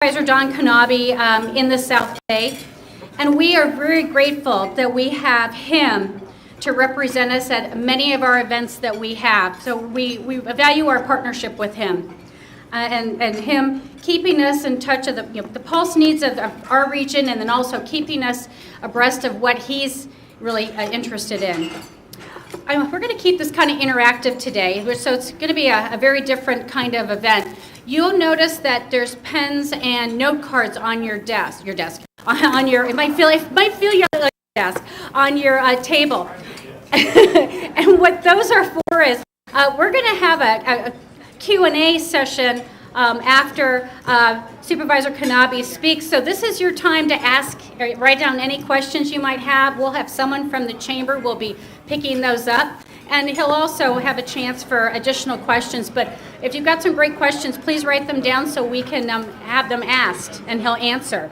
Supervisor Don Knabe in the South Bay, and we are very grateful that we have him to represent us at many of our events that we have. So we value our partnership with him and him keeping us in touch of the pulse needs of our region, and then also keeping us abreast of what he's really interested in. We're going to keep this kind of interactive today, so it's going to be a very different kind of event. You'll notice that there's pens and note cards on your desk, on your, it might feel your desk, on your table. And what those are for is, we're going to have a Q&A session after Supervisor Knabe speaks. So this is your time to ask, write down any questions you might have. We'll have someone from the chamber will be picking those up. And he'll also have a chance for additional questions. But if you've got some great questions, please write them down so we can have them asked and he'll answer.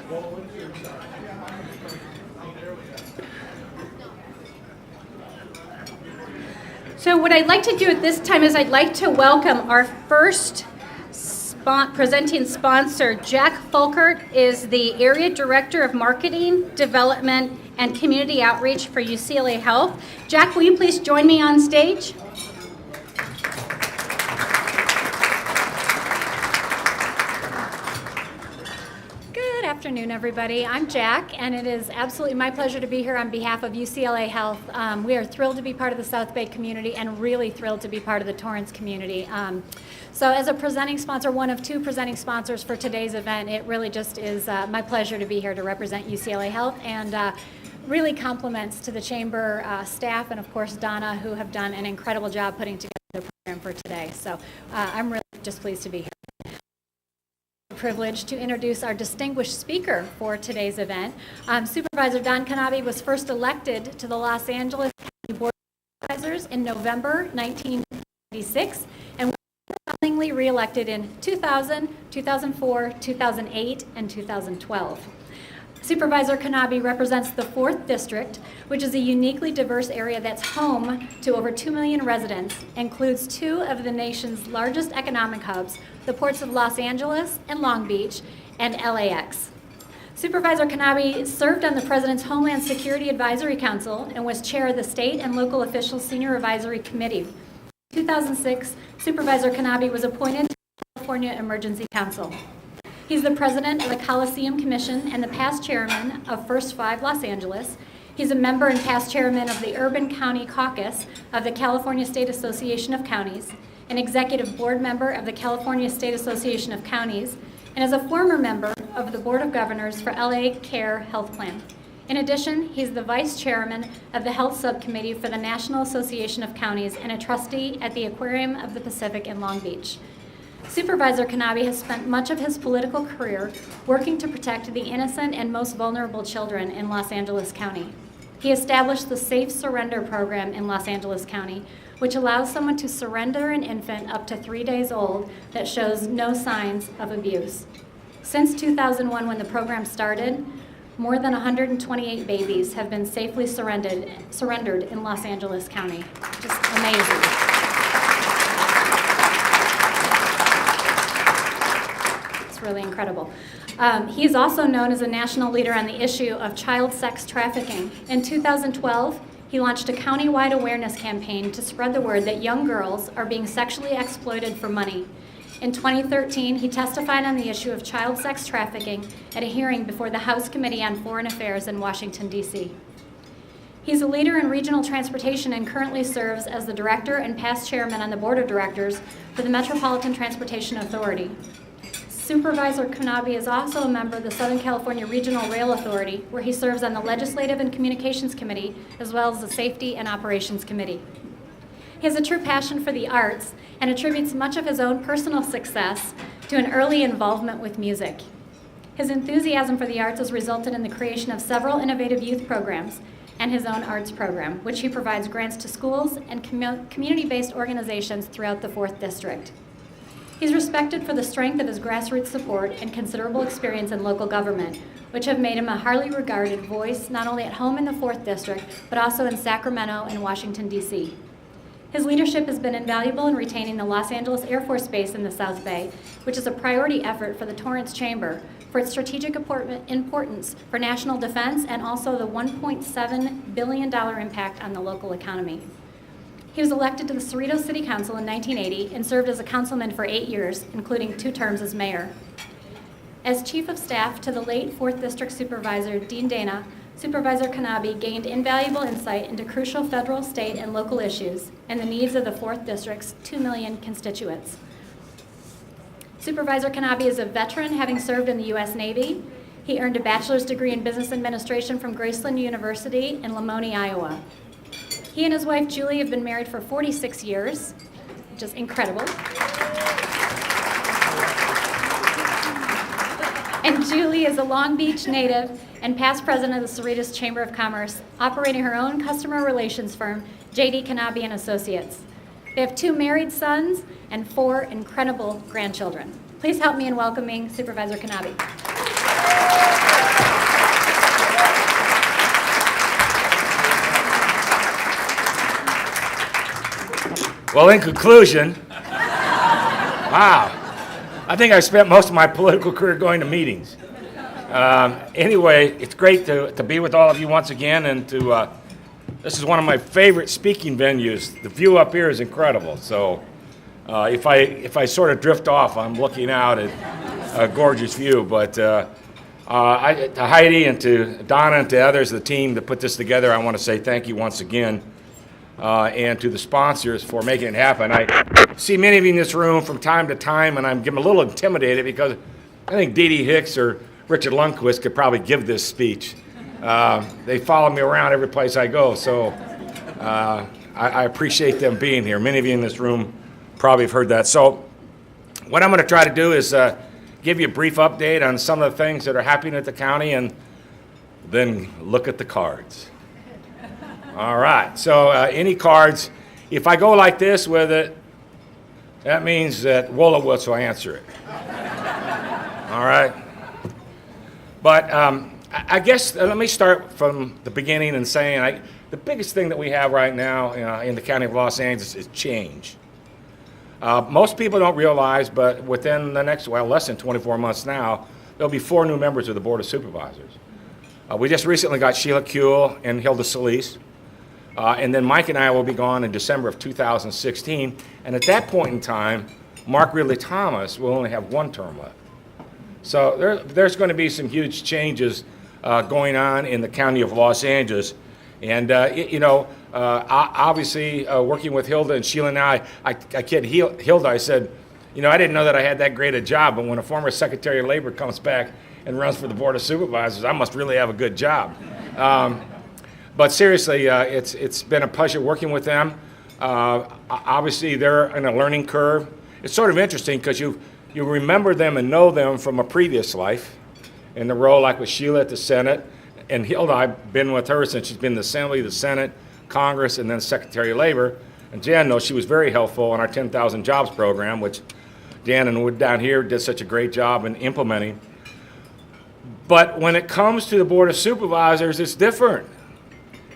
So what I'd like to do at this time is I'd like to welcome our first presenting sponsor. Jack Fulkert is the Area Director of Marketing, Development, and Community Outreach for UCLA Health. Jack, will you please join me on stage? Good afternoon, everybody. I'm Jack, and it is absolutely my pleasure to be here on behalf of UCLA Health. We are thrilled to be part of the South Bay community and really thrilled to be part of the Torrance community. So as a presenting sponsor, one of two presenting sponsors for today's event, it really just is my pleasure to be here to represent UCLA Health, and really compliments to the chamber staff and of course Donna, who have done an incredible job putting together the program for today. So I'm really just pleased to be here. Privileged to introduce our distinguished speaker for today's event. Supervisor Don Knabe was first elected to the Los Angeles County Board of Supervisors in November 1996 and was overwhelmingly re-elected in 2000, 2004, 2008, and 2012. Supervisor Knabe represents the 4th District, which is a uniquely diverse area that's home to over 2 million residents, includes 2 of the nation's largest economic hubs, the ports of Los Angeles and Long Beach, and LAX. Supervisor Knabe served on the President's Homeland Security Advisory Council and was chair of the State and Local Officials Senior Advisory Committee. In 2006, Supervisor Knabe was appointed to the California Emergency Council. He's the president of the Coliseum Commission and the past chairman of First 5 Los Angeles. He's a member and past chairman of the Urban County Caucus of the California State Association of Counties, an executive board member of the California State Association of Counties, and is a former member of the Board of Governors for LA Care Health Plan. In addition, he's the vice chairman of the Health Subcommittee for the National Association of Counties and a trustee at the Aquarium of the Pacific in Long Beach. Supervisor Knabe has spent much of his political career working to protect the innocent and most vulnerable children in Los Angeles County. He established the Safe Surrender program in Los Angeles County, which allows someone to surrender an infant up to 3 days old that shows no signs of abuse. Since 2001, when the program started, more than 128 babies have been safely surrendered in Los Angeles County. Just amazing. Really incredible. He is also known as a national leader on the issue of child sex trafficking. In 2012, he launched a countywide awareness campaign to spread the word that young girls are being sexually exploited for money. In 2013, he testified on the issue of child sex trafficking at a hearing before the House Committee on Foreign Affairs in Washington, D.C. He's a leader in regional transportation and currently serves as the director and past chairman on the board of directors for the Metropolitan Transportation Authority. Supervisor Knabe is also a member of the Southern California Regional Rail Authority, where he serves on the Legislative and Communications Committee, as well as the Safety and Operations Committee. He has a true passion for the arts and attributes much of his own personal success to an early involvement with music. His enthusiasm for the arts has resulted in the creation of several innovative youth programs and his own arts program, which he provides grants to schools and community-based organizations throughout the 4th District. He's respected for the strength of his grassroots support and considerable experience in local government, which have made him a highly regarded voice not only at home in the 4th District, but also in Sacramento and Washington, D.C. His leadership has been invaluable in retaining the Los Angeles Air Force Base in the South Bay, which is a priority effort for the Torrance Chamber for its strategic importance for national defense and also the $1.7 billion impact on the local economy. He was elected to the Cerritos City Council in 1980 and served as a councilman for 8 years, including 2 terms as mayor. As chief of staff to the late 4th District Supervisor Dean Dana, Supervisor Knabe gained invaluable insight into crucial federal, state, and local issues and the needs of the 4th District's 2 million constituents. Supervisor Knabe is a veteran, having served in the U.S. Navy. He earned a bachelor's degree in business administration from Graceland University in Lamoni, Iowa. He and his wife Julie have been married for 46 years, which is incredible. And Julie is a Long Beach native and past president of the Cerritos Chamber of Commerce, operating her own customer relations firm, J.D. Knabe and Associates. They have 2 married sons and 4 incredible grandchildren. Please help me in welcoming Supervisor Knabe. Well, in conclusion, wow, I think I spent most of my political career going to meetings. Anyway, it's great to be with all of you once again, and this is one of my favorite speaking venues. The view up here is incredible. So if I sort of drift off, I'm looking out at a gorgeous view. But to Heidi and to Donna and to others of the team that put this together, I want to say thank you once again. And to the sponsors for making it happen. I see many of you in this room from time to time, and I'm getting a little intimidated because I think Dee Dee Hicks or Richard Lundquist could probably give this speech. They follow me around every place I go, so I appreciate them being here. Many of you in this room probably have heard that. So what I'm going to try to do is give you a brief update on some of the things that are happening at the county and then look at the cards. All right, so any cards, if I go like this with it, that means that Wolowitz will answer it. All right? But I guess let me start from the beginning and saying the biggest thing that we have right now in the County of Los Angeles is change. Most people don't realize, but within the next, less than 24 months now, there'll be 4 new members of the Board of Supervisors. We just recently got Sheila Kuehl and Hilda Solis. And then Mike and I will be gone in December of 2016. And at that point in time, Mark Ridley Thomas will only have 1 term left. So there's going to be some huge changes going on in the County of Los Angeles. And, obviously, working with Hilda and Sheila and I kid Hilda, I said, I didn't know that I had that great a job, but when a former Secretary of Labor comes back and runs for the Board of Supervisors, I must really have a good job. But seriously, it's been a pleasure working with them. Obviously, they're in a learning curve. It's sort of interesting because you remember them and know them from a previous life in the role like with Sheila at the Senate. And Hilda, I've been with her since she's been in the Assembly, the Senate, Congress, and then Secretary of Labor. And Jan knows she was very helpful in our 10,000 Jobs program, which Dan and Wood down here did such a great job in implementing. But when it comes to the Board of Supervisors, it's different.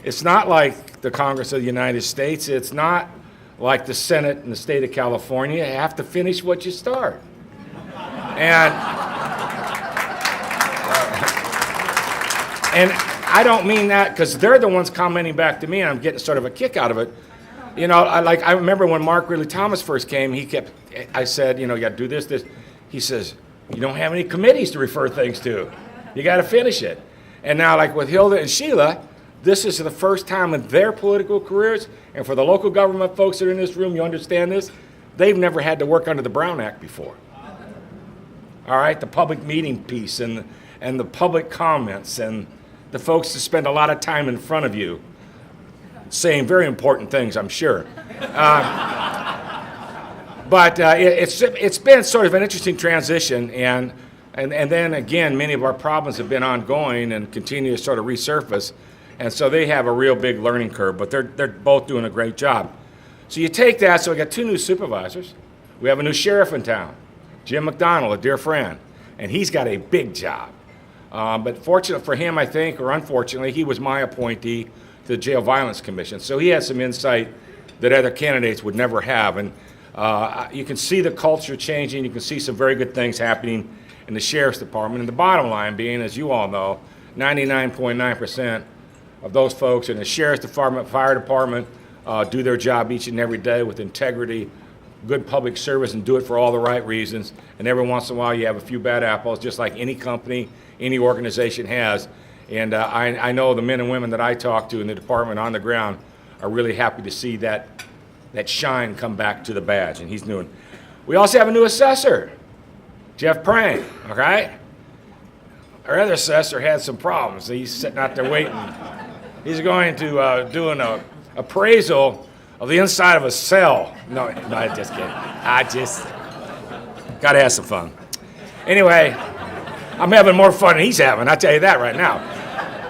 It's not like the Congress of the United States. It's not like the Senate in the state of California. You have to finish what you start. And I don't mean that because they're the ones commenting back to me, and I'm getting sort of a kick out of it. I remember when Mark Ridley Thomas first came, I said, you got to do this. He says, you don't have any committees to refer things to. You got to finish it. And now, like with Hilda and Sheila, this is the first time in their political careers, and for the local government folks that are in this room, you understand this, they've never had to work under the Brown Act before. All right, the public meeting piece and the public comments and the folks that spend a lot of time in front of you saying very important things, I'm sure. But it's been sort of an interesting transition, and then again, many of our problems have been ongoing and continue to sort of resurface. And so they have a real big learning curve, but they're both doing a great job. So you take that, so we got 2 new supervisors. We have a new sheriff in town, Jim McDonald, a dear friend, and he's got a big job. But fortunate for him, I think, or unfortunately, he was my appointee to the Jail Violence Commission. So he has some insight that other candidates would never have. And you can see the culture changing. You can see some very good things happening in the Sheriff's Department. And the bottom line being, as you all know, 99.9% of those folks in the Sheriff's Department, Fire Department, do their job each and every day with integrity, good public service, and do it for all the right reasons. And every once in a while you have a few bad apples, just like any company, any organization has. And I know the men and women that I talk to in the department on the ground are really happy to see that shine come back to the badge, and he's doing. We also have a new assessor, Jeff Prang, all right? Our other assessor had some problems. He's sitting out there waiting. He's going to do an appraisal of the inside of a cell. No, I just kidding. I just got to have some fun. Anyway, I'm having more fun than he's having, I'll tell you that right now.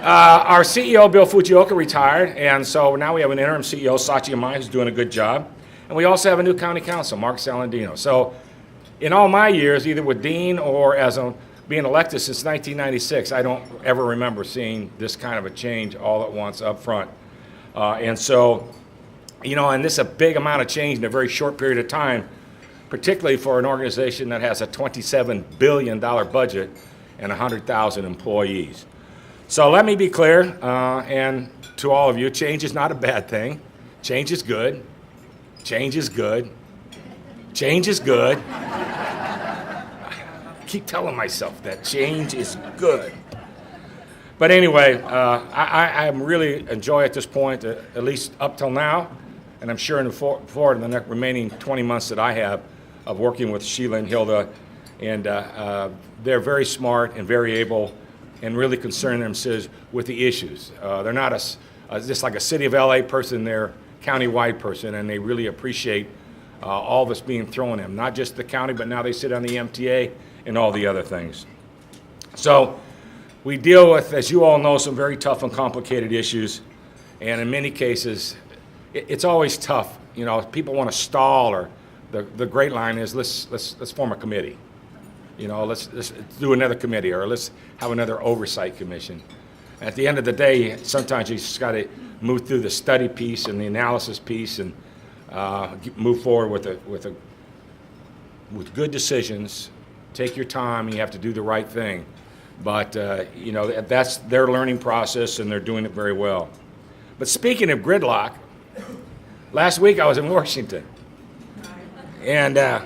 Our CEO, Bill Fujioka, retired, and so now we have an interim CEO, Sachi Amai, who's doing a good job. And we also have a new county council, Mark Salandino. So in all my years, either with Dean or as being elected since 1996, I don't ever remember seeing this kind of a change all at once up front. And so, and this is a big amount of change in a very short period of time, particularly for an organization that has a $27 billion budget and 100,000 employees. So let me be clear, and to all of you, change is not a bad thing. Change is good. Change is good. Change is good. I keep telling myself that change is good. But anyway, I really enjoy at this point, at least up till now, and I'm sure forward in the next remaining 20 months that I have of working with Sheila and Hilda, and they're very smart and very able and really concern themselves with the issues. They're not just like a City of LA person, they're county-wide person, and they really appreciate all that's being thrown at them, not just the county, but now they sit on the MTA and all the other things. So we deal with, as you all know, some very tough and complicated issues, and in many cases, it's always tough. People want to stall, or the great line is, let's form a committee. Let's do another committee, or let's have another oversight commission. At the end of the day, sometimes you just got to move through the study piece and the analysis piece, and move forward with good decisions. Take your time, and you have to do the right thing. But that's their learning process, and they're doing it very well. But speaking of gridlock, last week I was in Washington, and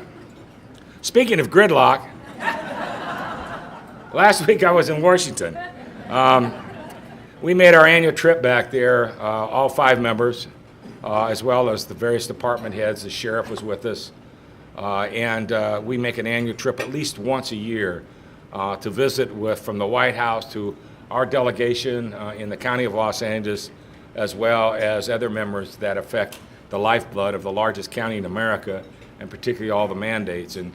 speaking of gridlock. Last week I was in Washington. We made our annual trip back there, all 5 members, as well as the various department heads. The sheriff was with us. And we make an annual trip at least once a year to visit from the White House to our delegation in the County of Los Angeles, as well as other members that affect the lifeblood of the largest county in America, and particularly all the mandates. And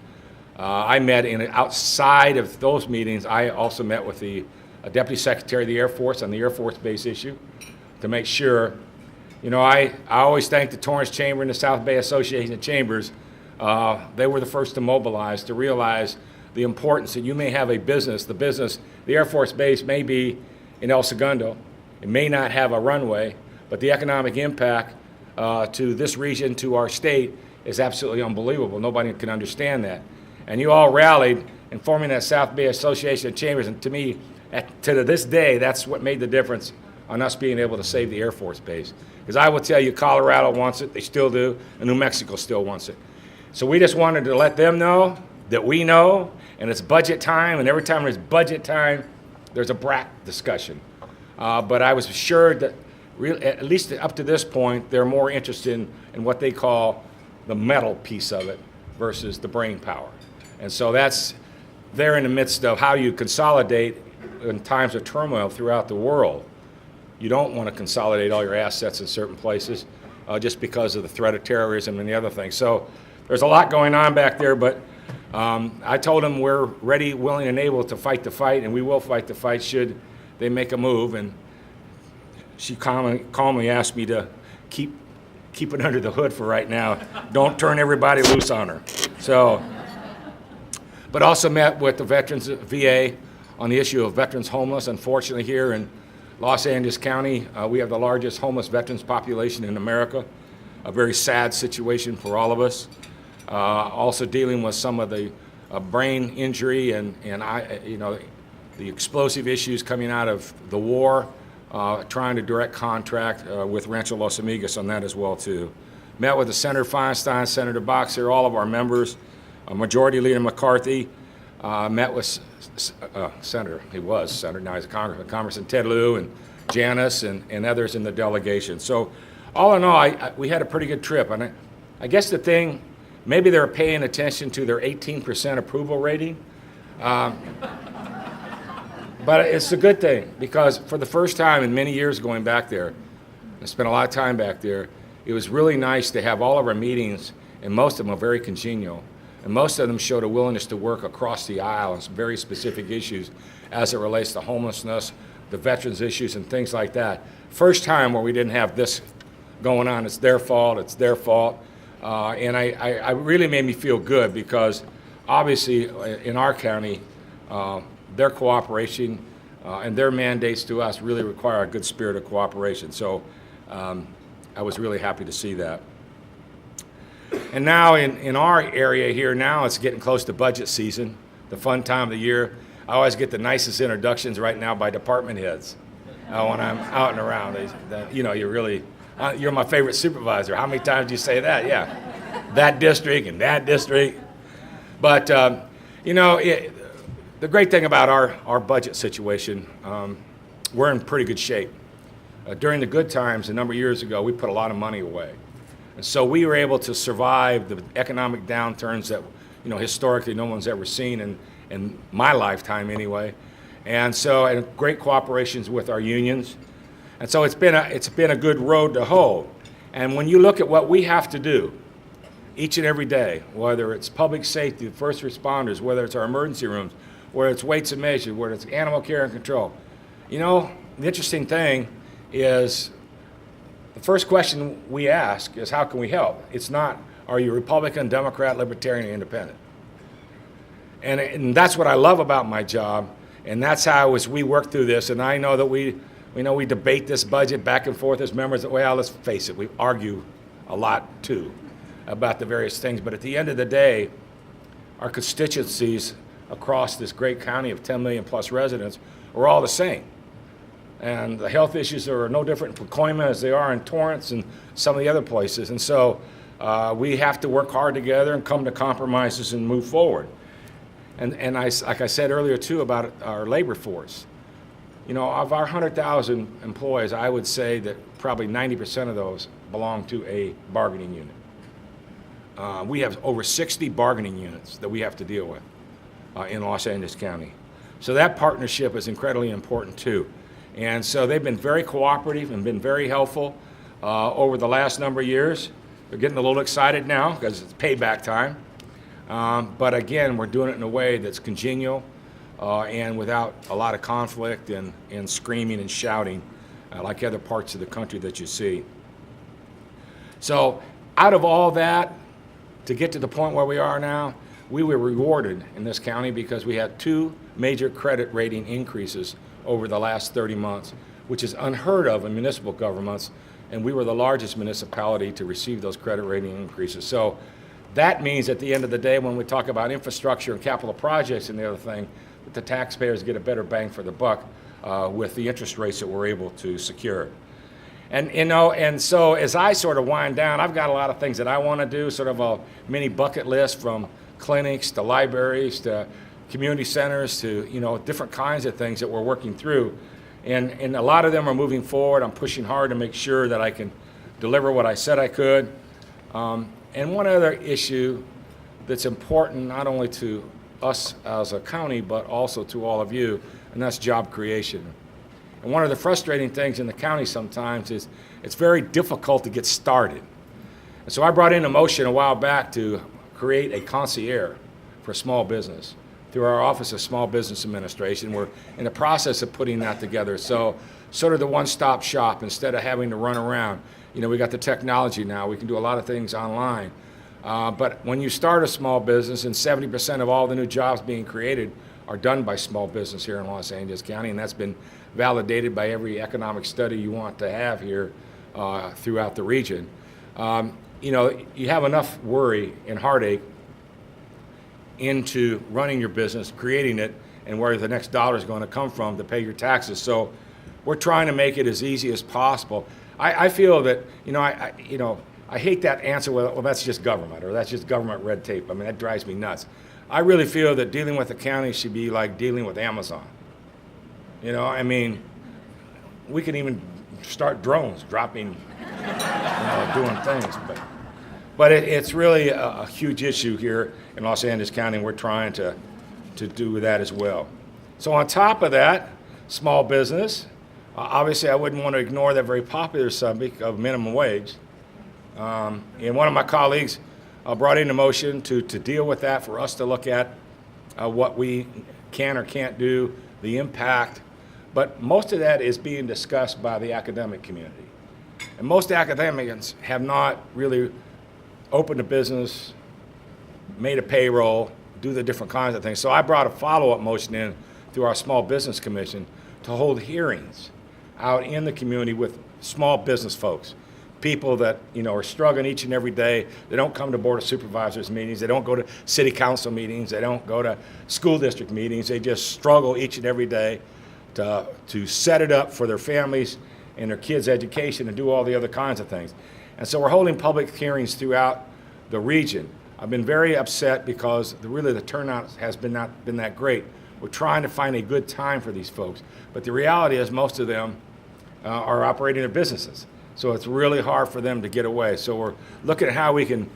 I met outside of those meetings, I also met with the Deputy Secretary of the Air Force on the Air Force Base issue to make sure, I always thank the Torrance Chamber and the South Bay Association of Chambers. They were the first to mobilize, to realize the importance that you may have a business. The Air Force Base may be in El Segundo. It may not have a runway, but the economic impact to this region, to our state, is absolutely unbelievable. Nobody can understand that. And you all rallied in forming that South Bay Association of Chambers, and to me, to this day, that's what made the difference on us being able to save the Air Force Base. Because I will tell you, Colorado wants it, they still do, and New Mexico still wants it. So we just wanted to let them know that we know, and it's budget time, and every time there's budget time, there's a BRAC discussion. But I was assured that, at least up to this point, they're more interested in what they call the metal piece of it versus the brain power. And so they're in the midst of how you consolidate in times of turmoil throughout the world. You don't want to consolidate all your assets in certain places just because of the threat of terrorism and the other things. So there's a lot going on back there, but I told them we're ready, willing, and able to fight the fight, and we will fight the fight should they make a move. And she calmly asked me to keep it under the hood for right now. Don't turn everybody loose on her. So, but also met with the Veterans VA on the issue of veterans homeless. Unfortunately, here in Los Angeles County, we have the largest homeless veterans population in America. a very sad situation for all of us. Also dealing with some of the brain injury and the explosive issues coming out of the war, trying to direct contract with Rancho Los Amigos on that as well too. Met with the Senator Feinstein, Senator Boxer, all of our members, Majority Leader McCarthy, met with Senator, he was Senator, now he's a Congressman Ted Lieu and Janice and others in the delegation. So all in all, we had a pretty good trip. And I guess the thing, maybe they're paying attention to their 18% approval rating. But it's a good thing because for the first time in many years going back there, I spent a lot of time back there, it was really nice to have all of our meetings, and most of them are very congenial. And most of them showed a willingness to work across the aisle on some very specific issues as it relates to homelessness, the veterans issues, and things like that. First time where we didn't have this going on, it's their fault, and I really made me feel good because obviously in our county, their cooperation and their mandates to us really require a good spirit of cooperation. So I was really happy to see that. And now in our area here now, it's getting close to budget season, the fun time of the year. I always get the nicest introductions right now by department heads when I'm out and around. You're my favorite supervisor. How many times do you say that? Yeah, that district and that district. But, the great thing about our budget situation, we're in pretty good shape. During the good times, a number of years ago, we put a lot of money away. And so we were able to survive the economic downturns that, historically no one's ever seen in my lifetime anyway. And great cooperations with our unions. And so it's been a good road to hoe. And when you look at what we have to do each and every day, whether it's public safety, first responders, whether it's our emergency rooms, whether it's weights and measures, whether it's animal care and control, the interesting thing is the first question we ask is, how can we help? It's not, are you Republican, Democrat, Libertarian, or Independent? And that's what I love about my job, and that's how as we work through this. And I know that we debate this budget back and forth as members. Well, let's face it, we argue a lot too about the various things. But at the end of the day, our constituencies across this great county of 10 million plus residents are all the same. And the health issues are no different in Pacoima as they are in Torrance and some of the other places. And so we have to work hard together and come to compromises and move forward. And like I said earlier too about our labor force, of our 100,000 employees, I would say that probably 90% of those belong to a bargaining unit. We have over 60 bargaining units that we have to deal with in Los Angeles County. So that partnership is incredibly important too. And so they've been very cooperative and been very helpful over the last number of years. They're getting a little excited now because it's payback time. But again, we're doing it in a way that's congenial and without a lot of conflict and screaming and shouting like other parts of the country that you see. So out of all that, to get to the point where we are now, we were rewarded in this county because we had 2 major credit rating increases over the last 30 months, which is unheard of in municipal governments, and we were the largest municipality to receive those credit rating increases. So that means at the end of the day, when we talk about infrastructure and capital projects and the other thing, that the taxpayers get a better bang for the buck with the interest rates that we're able to secure. And so as I sort of wind down, I've got a lot of things that I want to do, sort of a mini bucket list, from clinics to libraries to community centers to different kinds of things that we're working through, and a lot of them are moving forward. I'm pushing hard to make sure that I can deliver what I said I could. And one other issue that's important not only to us as a county but also to all of you, and that's job creation. And one of the frustrating things in the county sometimes is it's very difficult to get started. And so I brought in a motion a while back to create a concierge for small business through our Office of Small Business Administration. We're in the process of putting that together. So sort of the one-stop shop instead of having to run around. We got the technology now. We can do a lot of things online. But when you start a small business, and 70% of all the new jobs being created are done by small business here in Los Angeles County, and that's been validated by every economic study you want to have here throughout the region. You have enough worry and heartache into running your business, creating it, and where the next dollar is going to come from to pay your taxes. So we're trying to make it as easy as possible. I feel that, I hate that answer, well, that's just government, or that's just government red tape. I mean, that drives me nuts. I really feel that dealing with the county should be like dealing with Amazon. We can even start drones dropping, doing things. But it's really a huge issue here in Los Angeles County, and we're trying to do that as well. So on top of that, small business, obviously I wouldn't want to ignore that very popular subject of minimum wage. And one of my colleagues brought in a motion to deal with that, for us to look at what we can or can't do, the impact. But most of that is being discussed by the academic community. And most academics have not really opened a business, made a payroll, do the different kinds of things. So I brought a follow-up motion in through our Small Business Commission to hold hearings out in the community with small business folks, people that are struggling each and every day. They don't come to Board of Supervisors meetings. They don't go to City Council meetings. They don't go to school district meetings. They just struggle each and every day to set it up for their families and their kids' education and do all the other kinds of things. And so we're holding public hearings throughout the region. I've been very upset because the turnout has not been that great. We're trying to find a good time for these folks, but the reality is most of them are operating their businesses. So it's really hard for them to get away. So we're looking at how we can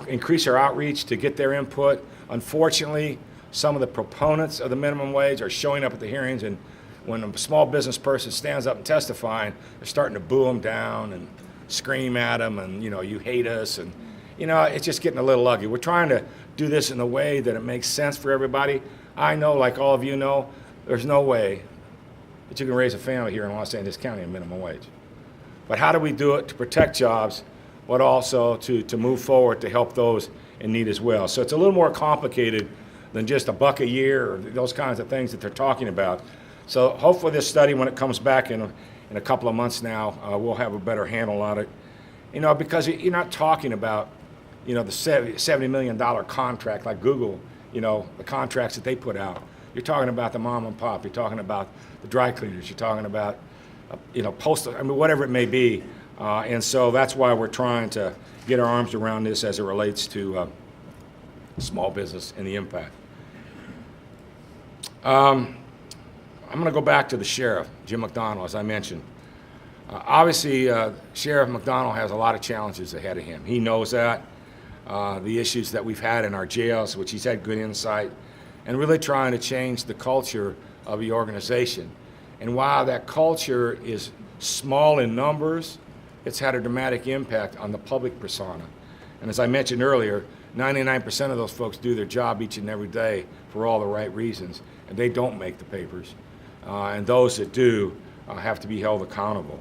increase our outreach to get their input. Unfortunately, some of the proponents of the minimum wage are showing up at the hearings, and when a small business person stands up and testifying, they're starting to boo them down and scream at them, and you hate us, and it's just getting a little ugly. We're trying to do this in a way that it makes sense for everybody. I know, like all of you know, there's no way that you can raise a family here in Los Angeles County at minimum wage. But how do we do it to protect jobs, but also to move forward to help those in need as well? So it's a little more complicated than just $1 a year or those kinds of things that they're talking about. So hopefully this study, when it comes back in a couple of months now, we'll have a better handle on it. Because you're not talking about, the $70 million contract like Google, the contracts that they put out. You're talking about the mom and pop. You're talking about the dry cleaners. You're talking about, postal, whatever it may be. And so that's why we're trying to get our arms around this as it relates to small business and the impact. I'm going to go back to the sheriff, Jim McDonnell, as I mentioned. Obviously, Sheriff McDonnell has a lot of challenges ahead of him. He knows that. The issues that we've had in our jails, which he's had good insight, and really trying to change the culture of the organization. And while that culture is small in numbers, it's had a dramatic impact on the public persona. And as I mentioned earlier, 99% of those folks do their job each and every day for all the right reasons, and they don't make the papers. And those that do have to be held accountable.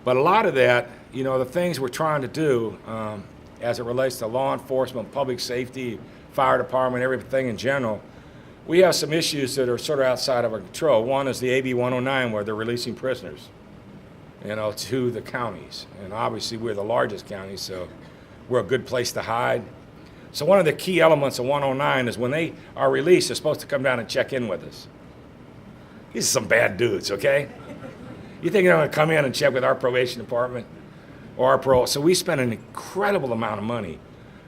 But a lot of that, the things we're trying to do as it relates to law enforcement, public safety, fire department, everything in general, we have some issues that are sort of outside of our control. One is the AB 109, where they're releasing prisoners, to the counties. And obviously we're the largest county, so we're a good place to hide. So one of the key elements of 109 is when they are released, they're supposed to come down and check in with us. These are some bad dudes, okay? You think they're going to come in and check with our probation department or our parole? So we spend an incredible amount of money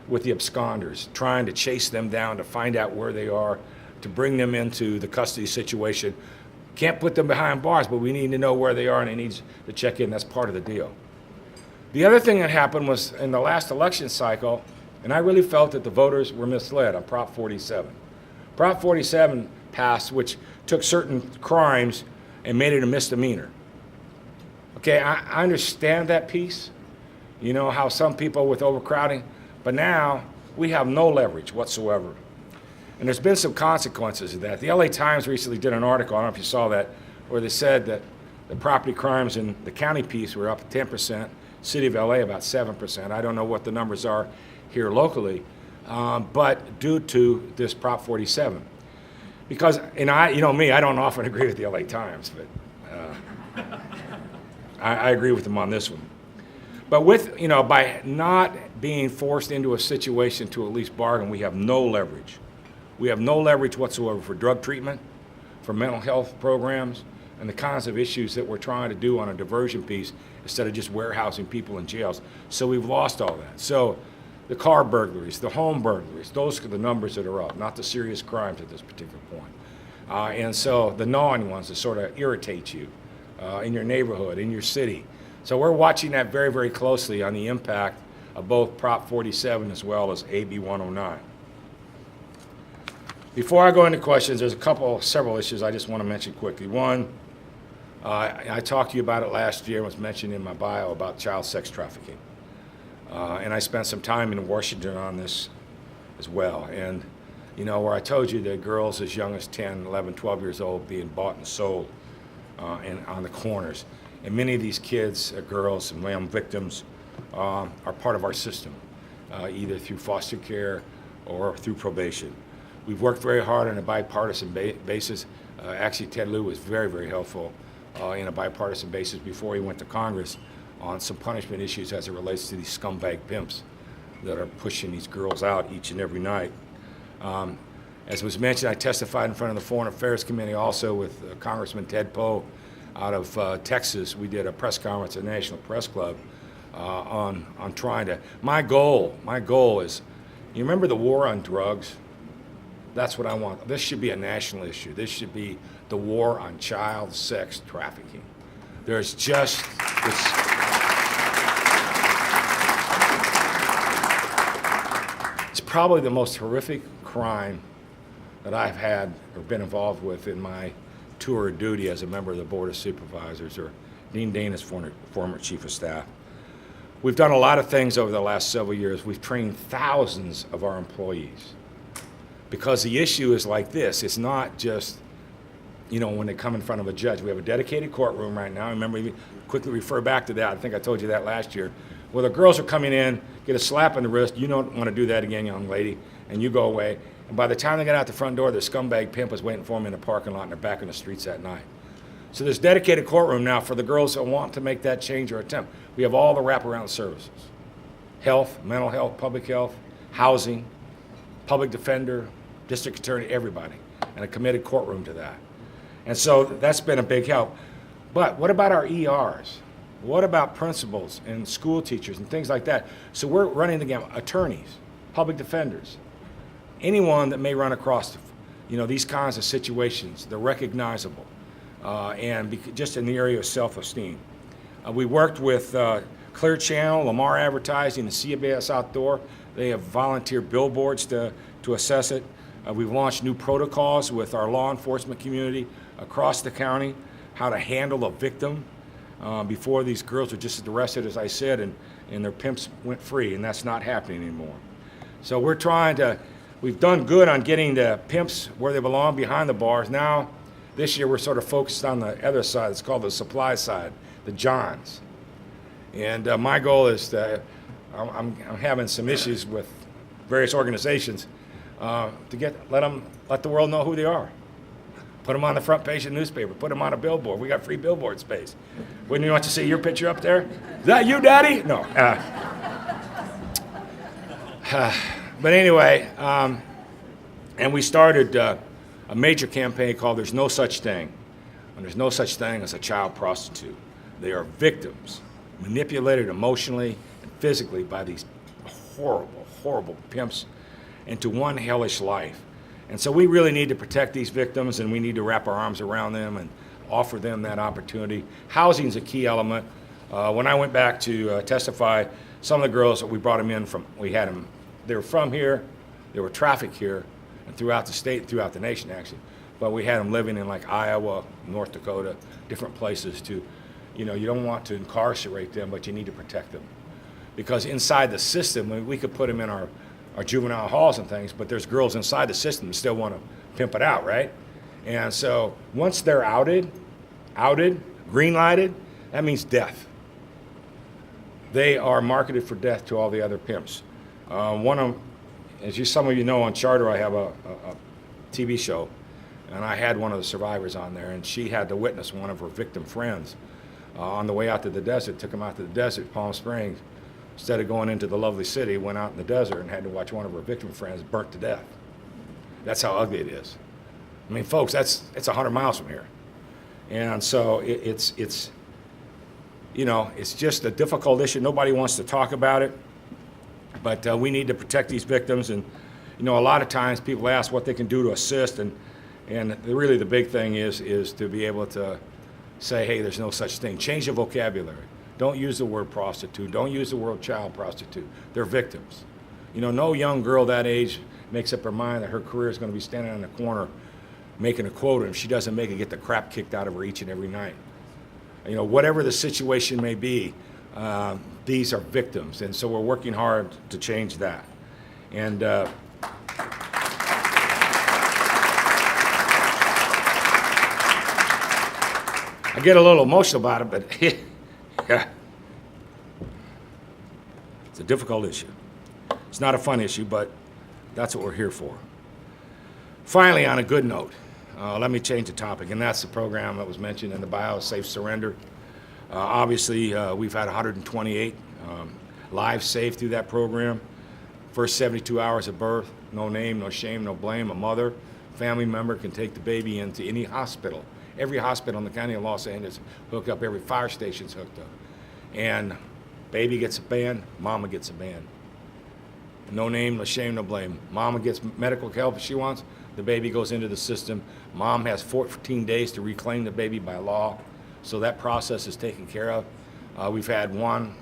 with the absconders, trying to chase them down, to find out where they are, to bring them into the custody situation. Can't put them behind bars, but we need to know where they are, and they need to check in. That's part of the deal. The other thing that happened was in the last election cycle, and I really felt that the voters were misled on Prop 47. Prop 47 passed, which took certain crimes and made it a misdemeanor. Okay, I understand that piece. How some people with overcrowding, but now we have no leverage whatsoever. And there's been some consequences of that. The LA Times recently did an article, I don't know if you saw that, where they said that the property crimes in the county piece were up 10%, city of LA about 7%. I don't know what the numbers are here locally, but due to this Prop 47. Because, and I don't often agree with the LA Times, but I agree with them on this one. But with, by not being forced into a situation to at least bargain, we have no leverage. We have no leverage whatsoever for drug treatment, for mental health programs, and the kinds of issues that we're trying to do on a diversion piece instead of just warehousing people in jails. So we've lost all that. So the car burglaries, the home burglaries, those are the numbers that are up, not the serious crimes at this particular point. And so the gnawing ones that sort of irritate you in your neighborhood, in your city. So we're watching that very, very closely on the impact of both Prop 47 as well as AB 109. Before I go into questions, there's several issues I just want to mention quickly. One, I talked to you about it last year, it was mentioned in my bio about child sex trafficking. And I spent some time in Washington on this as well. And, where I told you that girls as young as 10, 11, 12 years old being bought and sold on the corners. And many of these kids, girls and young victims, are part of our system, either through foster care or through probation. We've worked very hard on a bipartisan basis. Actually, Ted Lieu was very, very helpful in a bipartisan basis before he went to Congress on some punishment issues as it relates to these scumbag pimps that are pushing these girls out each and every night. As was mentioned, I testified in front of the Foreign Affairs Committee also with Congressman Ted Poe out of Texas. We did a press conference at the National Press Club on trying to, my goal is, you remember the war on drugs? That's what I want. This should be a national issue. This should be the war on child sex trafficking. There's just this. It's probably the most horrific crime that I've had or been involved with in my tour of duty as a member of the Board of Supervisors, or Dean Dana's former Chief of Staff. We've done a lot of things over the last several years. We've trained thousands of our employees. Because the issue is like this, it's not just, when they come in front of a judge. We have a dedicated courtroom right now. Remember, quickly refer back to that. I think I told you that last year. Well, the girls are coming in, get a slap on the wrist. You don't want to do that again, young lady, and you go away. And by the time they get out the front door, the scumbag pimp is waiting for them in the parking lot and they're back in the streets that night. So there's dedicated courtroom now for the girls that want to make that change or attempt. We have all the wraparound services. Health, mental health, public health, housing, public defender, district attorney, everybody, and a committed courtroom to that. And so that's been a big help. But what about our ERs? What about principals and school teachers and things like that? So we're running the gamut. Attorneys, public defenders, anyone that may run across, these kinds of situations, they're recognizable, just in the area of self-esteem. We worked with Clear Channel, Lamar Advertising, and CBS Outdoor. They have volunteer billboards to assess it. We've launched new protocols with our law enforcement community across the county, how to handle a victim before these girls are just arrested, as I said, and their pimps went free, and that's not happening anymore. So we've done good on getting the pimps where they belong, behind the bars. Now, this year, we're sort of focused on the other side. It's called the supply side, the Johns. And my goal is I'm having some issues with various organizations to let the world know who they are. Put them on the front page of the newspaper. Put them on a billboard. We got free billboard space. Wouldn't you want to see your picture up there? Is that you, Daddy? No. But anyway, and we started a major campaign called There's No Such Thing. And there's no such thing as a child prostitute. They are victims, manipulated emotionally and physically by these horrible, horrible pimps into one hellish life. And so we really need to protect these victims, and we need to wrap our arms around them and offer them that opportunity. Housing is a key element. When I went back to testify, some of the girls that we brought them in from, they were from here, they were trafficked here, and throughout the state, throughout the nation actually. But we had them living in like Iowa, North Dakota, different places to, you don't want to incarcerate them, but you need to protect them. Because inside the system, we could put them in our juvenile halls and things, but there's girls inside the system that still want to pimp it out, right? And so once they're outed, green-lighted, that means death. They are marketed for death to all the other pimps. Some of you know, on Charter I have a TV show, and I had one of the survivors on there, and she had to witness one of her victim friends on the way out to the desert, took them out to the desert, Palm Springs. Instead of going into the lovely city, went out in the desert and had to watch one of her victim friends burnt to death. That's how ugly it is. I mean, folks, it's 100 miles from here. And so it's just a difficult issue. Nobody wants to talk about it, but we need to protect these victims. And, a lot of times people ask what they can do to assist, and really the big thing is to be able to say, hey, there's no such thing. Change the vocabulary. Don't use the word prostitute. Don't use the word child prostitute. They're victims. No young girl that age makes up her mind that her career is going to be standing in the corner making a quota, and if she doesn't make it, get the crap kicked out of her each and every night. Whatever the situation may be, these are victims, and so we're working hard to change that. And I get a little emotional about it, but yeah, it's a difficult issue. It's not a fun issue, but that's what we're here for. Finally, on a good note, let me change the topic, and that's the program that was mentioned in the bio, Safe Surrender. Obviously, we've had 128 lives saved through that program. First 72 hours of birth, no name, no shame, no blame. A mother, family member can take the baby into any hospital. Every hospital in the county of Los Angeles hooked up, every fire station's hooked up. And baby gets a band, mama gets a band. No name, no shame, no blame. Mama gets medical help if she wants. The baby goes into the system. Mom has 14 days to reclaim the baby by law. So that process is taken care of. We've had one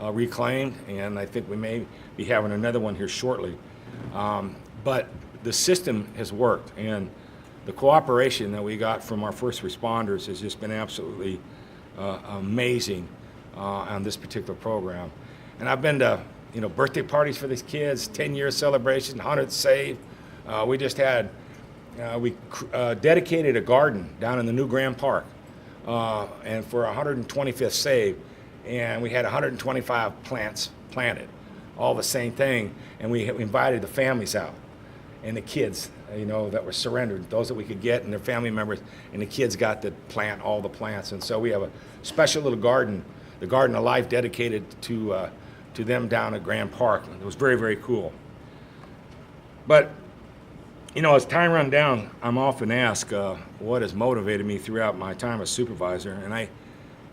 reclaimed, and I think we may be having another one here shortly. But the system has worked, and the cooperation that we got from our first responders has just been absolutely amazing on this particular program. And I've been to birthday parties for these kids, 10-year celebration, 100 saved. We just had, we dedicated a garden down in the new Grand Park, and for 125th save, and we had 125 plants planted, all the same thing, and we invited the families out and the kids, that were surrendered, those that we could get and their family members, and the kids got to plant all the plants. And so we have a special little garden, the Garden of Life, dedicated to them down at Grand Park. It was very, very cool. But, as time runs down, I'm often asked what has motivated me throughout my time as supervisor,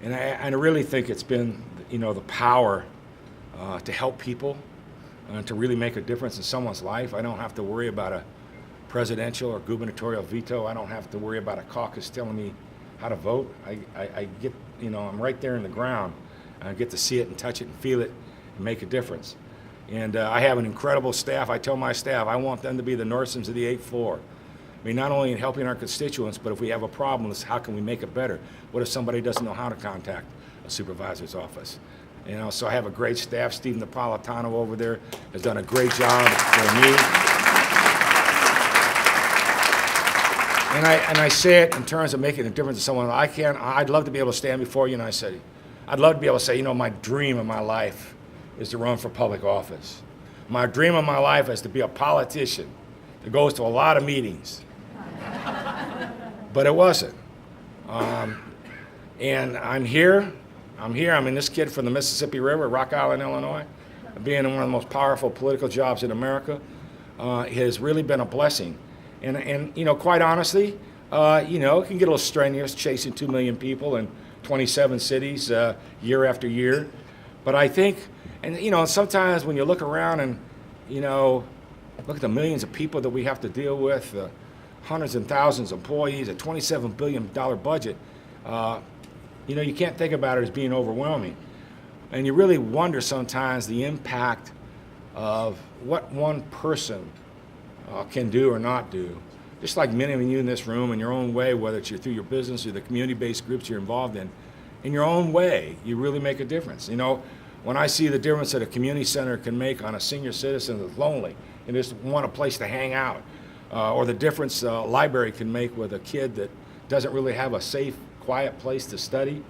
and I really think it's been, the power to help people, to really make a difference in someone's life. I don't have to worry about a presidential or gubernatorial veto. I don't have to worry about a caucus telling me how to vote. I get, I'm right there in the ground. I get to see it and touch it and feel it and make a difference. And I have an incredible staff. I tell my staff, I want them to be the Norsons of the 8th floor. I mean, not only in helping our constituents, but if we have a problem, it's how can we make it better? What if somebody doesn't know how to contact a supervisor's office? So I have a great staff. Steve Napolitano over there has done a great job for me. And I say it in terms of making a difference to someone. I'd love to be able to stand before you, and I'd love to be able to say, my dream of my life is to run for public office. My dream of my life is to be a politician that goes to a lot of meetings. But it wasn't. And I'm here. I'm in this kid from the Mississippi River, Rock Island, Illinois. Being in one of the most powerful political jobs in America has really been a blessing. And quite honestly, it can get a little strenuous chasing 2 million people in 27 cities year after year. But I think, and sometimes when you look around and, look at the millions of people that we have to deal with, hundreds and thousands of employees, a $27 billion budget, you can't think about it as being overwhelming. And you really wonder sometimes the impact of what one person can do or not do. Just like many of you in this room, in your own way, whether it's through your business or the community-based groups you're involved in your own way, you really make a difference. When I see the difference that a community center can make on a senior citizen that's lonely and just want a place to hang out, or the difference a library can make with a kid that doesn't really have a safe, quiet place to study,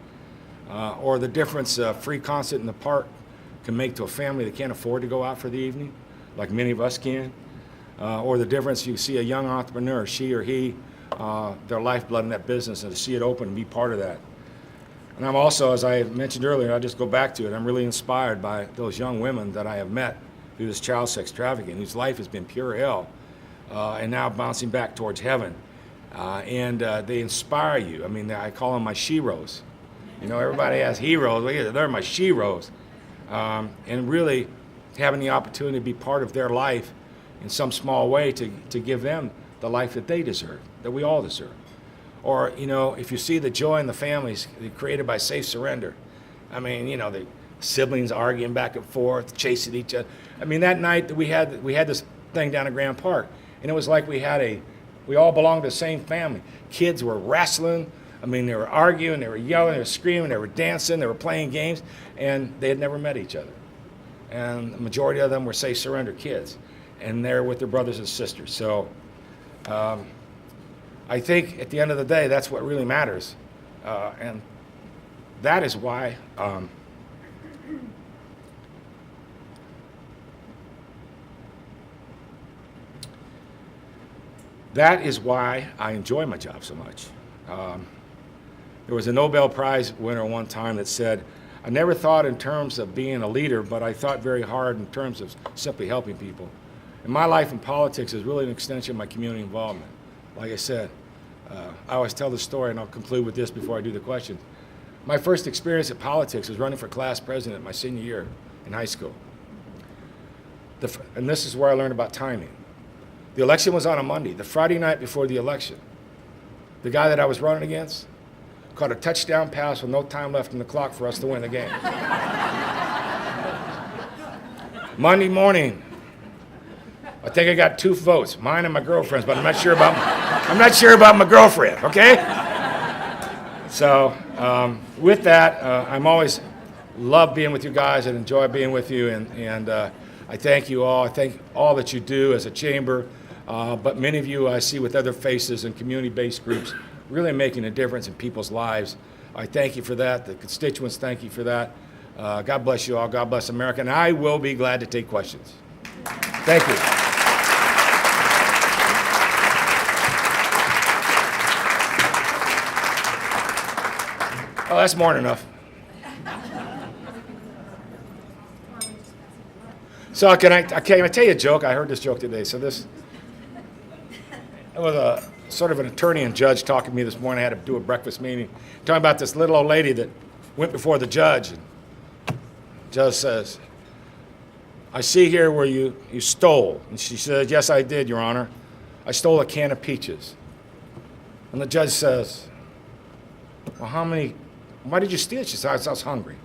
or the difference a free concert in the park can make to a family that can't afford to go out for the evening, like many of us can, or the difference you see a young entrepreneur, she or he, their lifeblood in that business, and to see it open and be part of that. And I'm also, as I mentioned earlier, I'll just go back to it, I'm really inspired by those young women that I have met through this child sex trafficking, whose life has been pure hell, and now bouncing back towards heaven. And they inspire you. I mean, I call them my sheroes. You know, everybody has heroes. Well, they're my sheroes. And really having the opportunity to be part of their life in some small way to give them the life that they deserve, that we all deserve. Or, you know, if you see the joy in the families created by safe surrender, I mean, you know, the siblings arguing back and forth, chasing each other. I mean, that night that we had this thing down at Grand Park, and it was like we all belonged to the same family. Kids were wrestling. I mean, they were arguing, they were yelling, they were screaming, they were dancing, they were playing games, and they had never met each other. And the majority of them were safe surrender kids, and they're with their brothers and sisters. So I think at the end of the day, that's what really matters. And that is why I enjoy my job so much. There was a Nobel Prize winner one time that said, I never thought in terms of being a leader, but I thought very hard in terms of simply helping people. And my life in politics is really an extension of my community involvement. Like I said, I always tell the story, and I'll conclude with this before I do the questions. My first experience at politics was running for class president my senior year in high school. And this is where I learned about timing. The election was on a Monday. The Friday night before the election, the guy that I was running against caught a touchdown pass with no time left in the clock for us to win the game. Monday morning, I think I got 2 votes, mine and my girlfriend's, but I'm not sure about my girlfriend, okay? So with that, I'm always love being with you guys and enjoy being with you, and I thank you all. I thank all that you do as a chamber, but many of you I see with other faces and community-based groups really making a difference in people's lives. I thank you for that. The constituents thank you for that. God bless you all. God bless America. And I will be glad to take questions. Thank you. Oh, that's more than enough. So can I tell you a joke? I heard this joke today. So it was a sort of an attorney and judge talking to me this morning. I had to do a breakfast meeting, talking about this little old lady that went before the judge. And the judge says, I see here where you stole. And she says, yes, I did, Your Honor. I stole a can of peaches. And the judge says, well, why did you steal it? She says, I was hungry.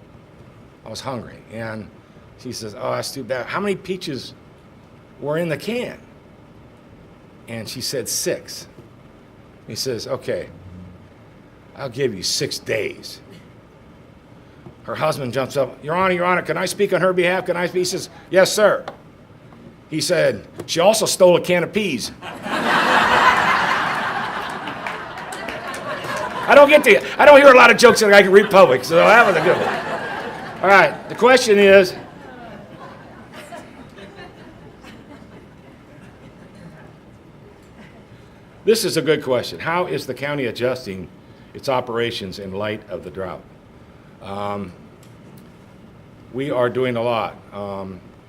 I was hungry. And she says, oh, that's too bad. How many peaches were in the can? And she said 6. He says, okay, I'll give you 6 days. Her husband jumps up, Your Honor, can I speak on her behalf? Can I speak? He says, yes, sir. He said, she also stole a can of peas. I don't hear a lot of jokes that I can read public, so that was a good one. All right, the question is, this is a good question. How is the county adjusting its operations in light of the drought? We are doing a lot.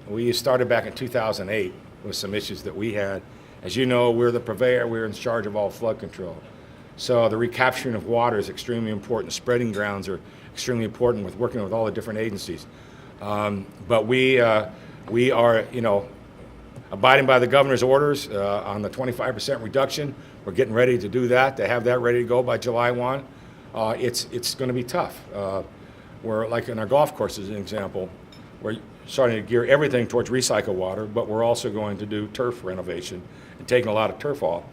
We started back in 2008 with some issues that we had. As you know, we're the purveyor, we're in charge of all flood control. So the recapturing of water is extremely important. Spreading grounds are extremely important with working with all the different agencies. But we are, abiding by the governor's orders on the 25% reduction. We're getting ready to do that, to have that ready to go by July 1. It's going to be tough. We're like in our golf course as an example, we're starting to gear everything towards recycled water, but we're also going to do turf renovation and taking a lot of turf off.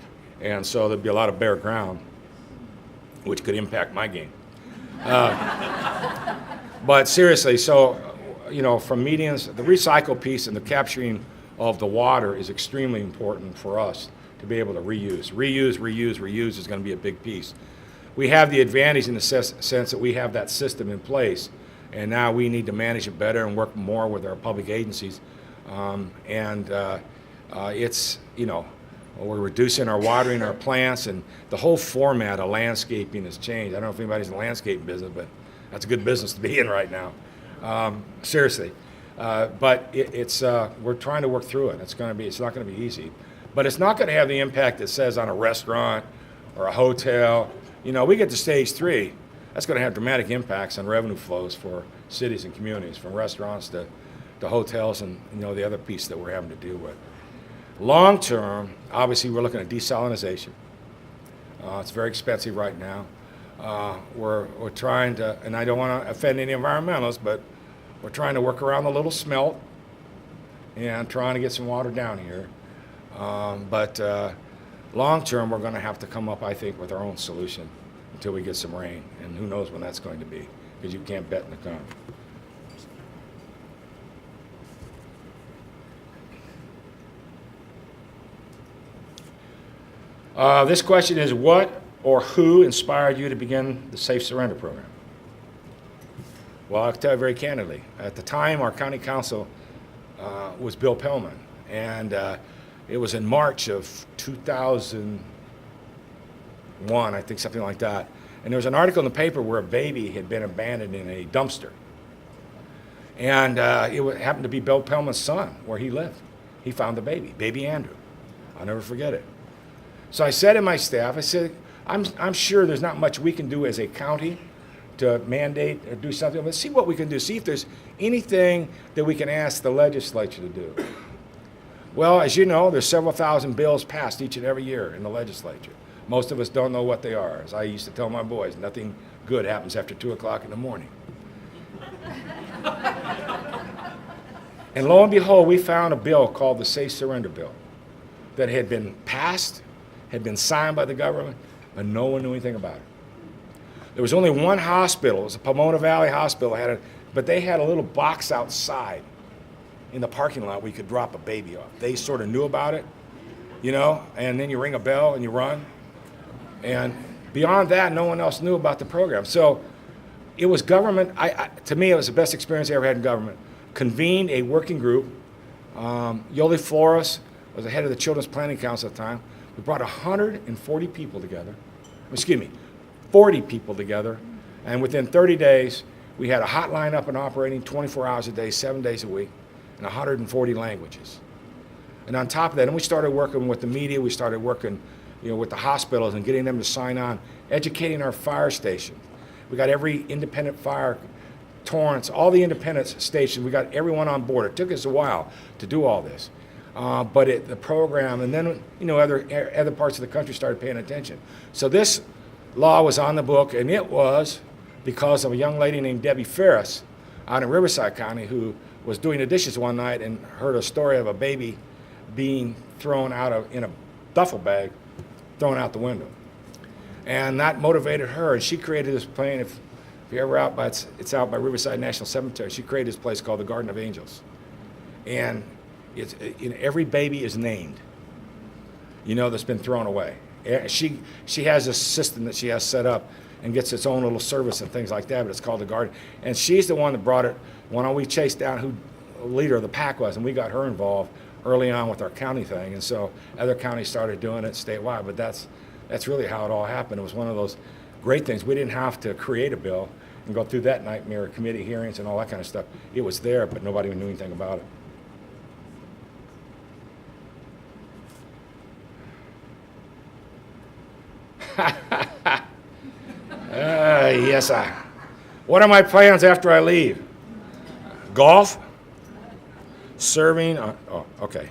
And so there'll be a lot of bare ground, which could impact my game. But seriously, so, from medians, the recycle piece and the capturing of the water is extremely important for us to be able to reuse. Reuse is going to be a big piece. We have the advantage in the sense that we have that system in place, and now we need to manage it better and work more with our public agencies. We're reducing our watering our plants, and the whole format of landscaping has changed. I don't know if anybody's in the landscaping business, but That's a good business to be in right now. Seriously. But we're trying to work through it. It's not going to be easy. But it's not going to have the impact it says on a restaurant or a hotel. We get to stage 3. That's going to have dramatic impacts on revenue flows for cities and communities, from restaurants to hotels and the other piece that we're having to deal with. Long term, obviously, we're looking at desalinization. It's very expensive right now. We're trying to, and I don't want to offend any environmentalists, but we're trying to work around the little smelt and trying to get some water down here. But long term, we're going to have to come up, I think, with our own solution until we get some rain. And who knows when that's going to be, because you can't bet in the economy. This question is, what or who inspired you to begin the Safe Surrender program? Well, I'll tell you very candidly. At the time, our county council was Bill Pellman, and it was in March of 2001, I think, something like that. And there was an article in the paper where a baby had been abandoned in a dumpster. And it happened to be Bill Pellman's son, where he lived. He found the baby Andrew. I'll never forget it. So I said to my staff, I said, I'm sure there's not much we can do as a county to mandate or do something, but see what we can do. See if there's anything that we can ask the legislature to do. Well, as you know, there's several thousand bills passed each and every year in the legislature. Most of us don't know what they are. As I used to tell my boys, nothing good happens after 2 o'clock in the morning. And lo and behold, we found a bill called the Safe Surrender Bill that had been passed, had been signed by the government, but no one knew anything about it. There was only one hospital, it was a Pomona Valley Hospital, but they had a little box outside in the parking lot where you could drop a baby off. They sort of knew about it, and then you ring a bell and you run. And beyond that, no one else knew about the program. So it was government, to me, it was the best experience I ever had in government. Convened a working group. Yoli Flores was the head of the Children's Planning Council at the time. We brought 140 people together, 40 people together, and within 30 days, we had a hotline up and operating 24 hours a day, 7 days a week, in 140 languages. And on top of that, and we started working with the media, we started working with the hospitals and getting them to sign on, educating our fire stations. We got every independent fire, Torrance, all the independent stations, we got everyone on board. It took us a while to do all this. But the program, and then other parts of the country started paying attention. So this law was on the book, and it was because of a young lady named Debbie Ferris out in Riverside County who was doing the dishes one night and heard a story of a baby being thrown in a duffel bag, thrown out the window. And that motivated her, and she created this plan. If you're ever out it's out by Riverside National Cemetery. She created this place called the Garden of Angels. And every baby is named, that's been thrown away. She has a system that she has set up and gets its own little service and things like that, but it's called the Garden. And she's the one that brought it when we chased down who the leader of the pack was, and we got her involved early on with our county thing. And so other counties started doing it statewide, but that's really how it all happened. It was one of those great things. We didn't have to create a bill and go through that nightmare of committee hearings and all that kind of stuff. It was there, but nobody knew anything about it. Yes, what are my plans after I leave? Golf? Serving? Okay.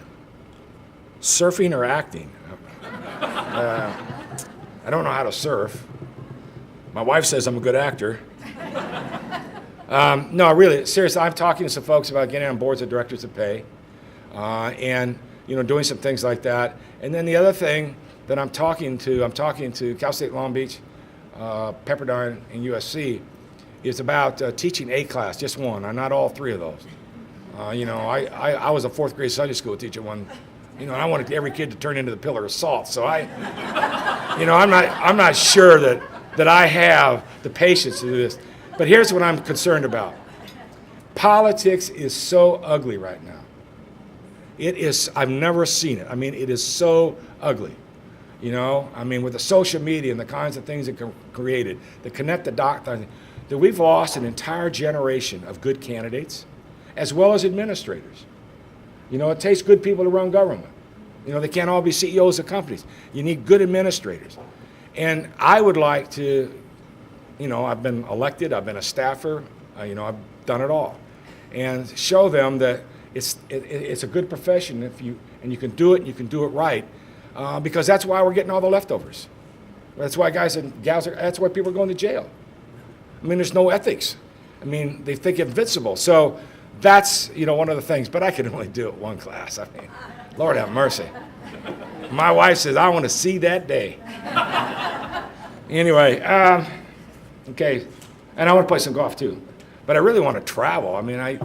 Surfing or acting? I don't know how to surf. My wife says I'm a good actor. No, really, seriously, I'm talking to some folks about getting on boards of directors of pay, and doing some things like that. And then the other thing that I'm talking to Cal State Long Beach, Pepperdine, and USC, is about teaching a class, just one, not all three of those. I was a fourth grade Sunday school teacher when, I wanted every kid to turn into the pillar of salt. So I'm not sure that I have the patience to do this. But here's what I'm concerned about. Politics is so ugly right now. It is, I've never seen it. It is so ugly. With the social media and the kinds of things that created, that connect the dots. that we've lost an entire generation of good candidates as well as administrators. You know, it takes good people to run government. You know, they can't all be CEOs of companies. You need good administrators. And I would like to, you know, I've been elected, I've been a staffer, you know, I've done it all. And show them that it's a good profession if you can do it and you can do it right, because that's why we're getting all the leftovers. That's why guys and gals that's why people are going to jail. I mean, there's no ethics. I mean, they think invincible. So that's, you know, one of the things, but I can only do it one class. I mean, Lord have mercy. My wife says, I want to see that day. Anyway, okay, and I want to play some golf too, but I really want to travel. I mean, I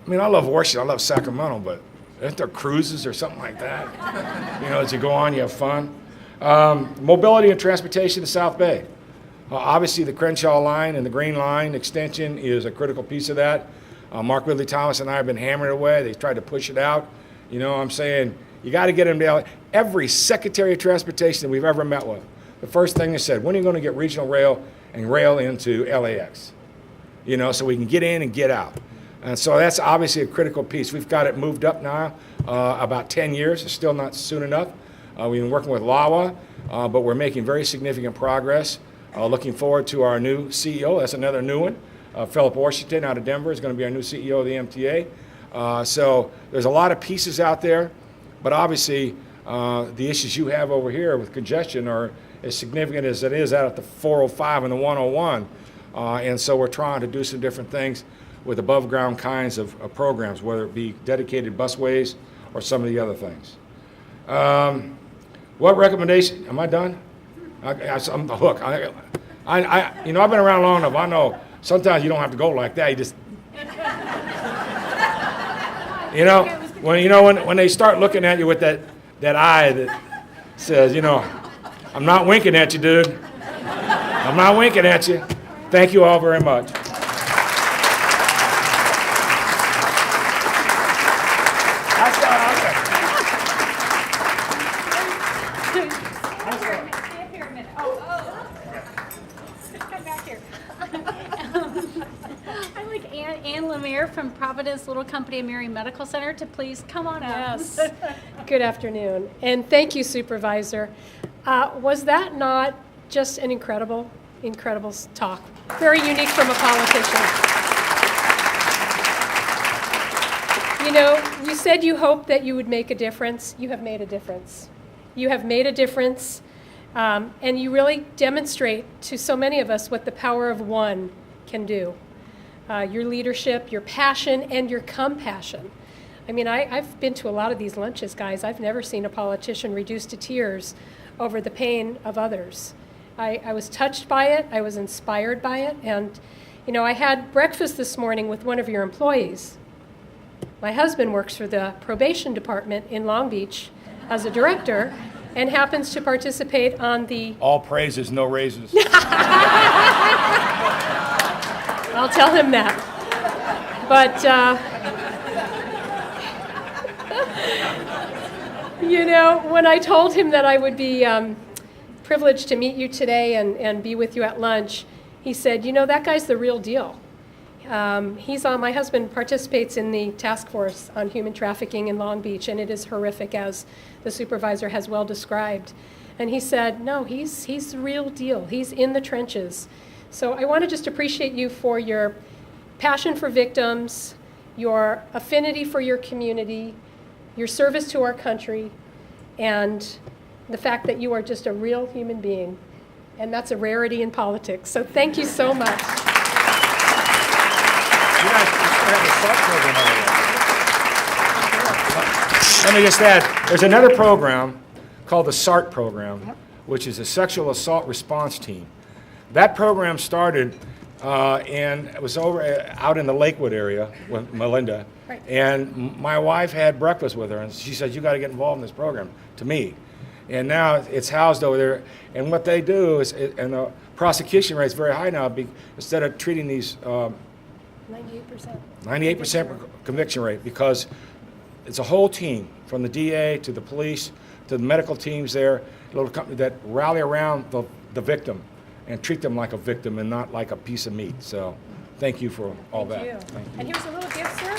love Washington, I love Sacramento, but aren't there cruises or something like that? You know, as you go on, you have fun. Mobility and transportation to South Bay. Obviously, the Crenshaw line and the Green Line extension is a critical piece of that. Mark Ridley Thomas and I have been hammering away. They tried to push it out. You know, I'm saying you got to get them to LA. Every Secretary of Transportation that we've ever met with, the first thing they said, when are you going to get regional rail and rail into LAX? You know, so we can get in and get out. And so that's obviously a critical piece. We've got it moved up now about 10 years. It's still not soon enough. We've been working with LAWA, but we're making very significant progress. Looking forward to our new CEO. That's another new one. Philip Washington out of Denver is going to be our new CEO of the MTA. So there's a lot of pieces out there, but obviously the issues you have over here with congestion are as significant as it is out at the 405 and the 101. And so we're trying to do some different things with above ground kinds of programs, whether it be dedicated busways or some of the other things. What recommendation, am I done? I'm the hook. You know, I've been around long enough. I know sometimes you don't have to go like that. You just, when they start looking at you with that eye that says, you know, I'm not winking at you, dude. I'm not winking at you. Thank you all very much. From Providence Little Company of Mary Medical Center to please come on up. Yes. Good afternoon, and thank you, Supervisor. Was that not just an incredible talk? Very unique from a politician. You know, you said you hoped that you would make a difference. You have made a difference. You have made a difference, and you really demonstrate to so many of us what the power of one can do. Your leadership, your passion, and your compassion. I mean, I've been to a lot of these lunches, guys. I've never seen a politician reduced to tears over the pain of others. I was touched by it. I was inspired by it. And, you know, I had breakfast this morning with one of your employees. My husband works for the probation department in Long Beach as a director and happens to participate on the... All praises, no raises. I'll tell him that. But, you know, when I told him that I would be privileged to meet you today and be with you at lunch, he said, you know, that guy's the real deal. My husband participates in the task force on human trafficking in Long Beach, and it is horrific, as the supervisor has well described. And he said, no, he's the real deal. He's in the trenches. So I want to just appreciate you for your passion for victims, your affinity for your community, your service to our country, and the fact that you are just a real human being. And that's a rarity in politics. So thank you so much. You guys have a SART program over there. Let me just add, there's another program called the SART program, which is a Sexual Assault Response Team. That program started, and it was out in the Lakewood area with Melinda. Right. And my wife had breakfast with her, and she said, you got to get involved in this program, to me. And now it's housed over there. And what they do is, and the prosecution rate is very high now, instead of treating these 98% conviction rate, because it's a whole team, from the DA to the police to the medical teams there, little company that rally around the victim. and treat them like a victim and not like a piece of meat. So thank you for all Thank you. that. Thank you. And here's a little gift, sir.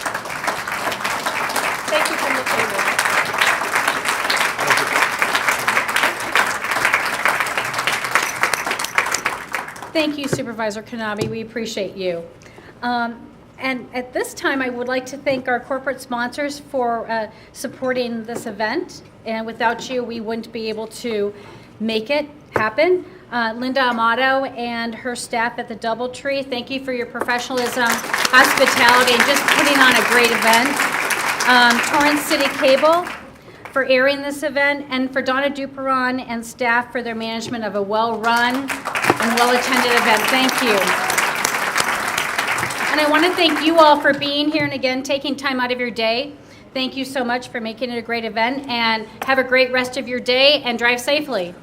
Thank you from the table. Thank you, Supervisor Knabe. We appreciate you. And at this time, I would like to thank our corporate sponsors for supporting this event. And without you, we wouldn't be able to make it happen. Linda Amato and her staff at the Doubletree, thank you for your professionalism, hospitality, and just putting on a great event. Torrance City Cable for airing this event, and for Donna Duperon and staff for their management of a well-run and well-attended event. Thank you. And I want to thank you all for being here and again taking time out of your day. Thank you so much for making it a great event, and have a great rest of your day and drive safely.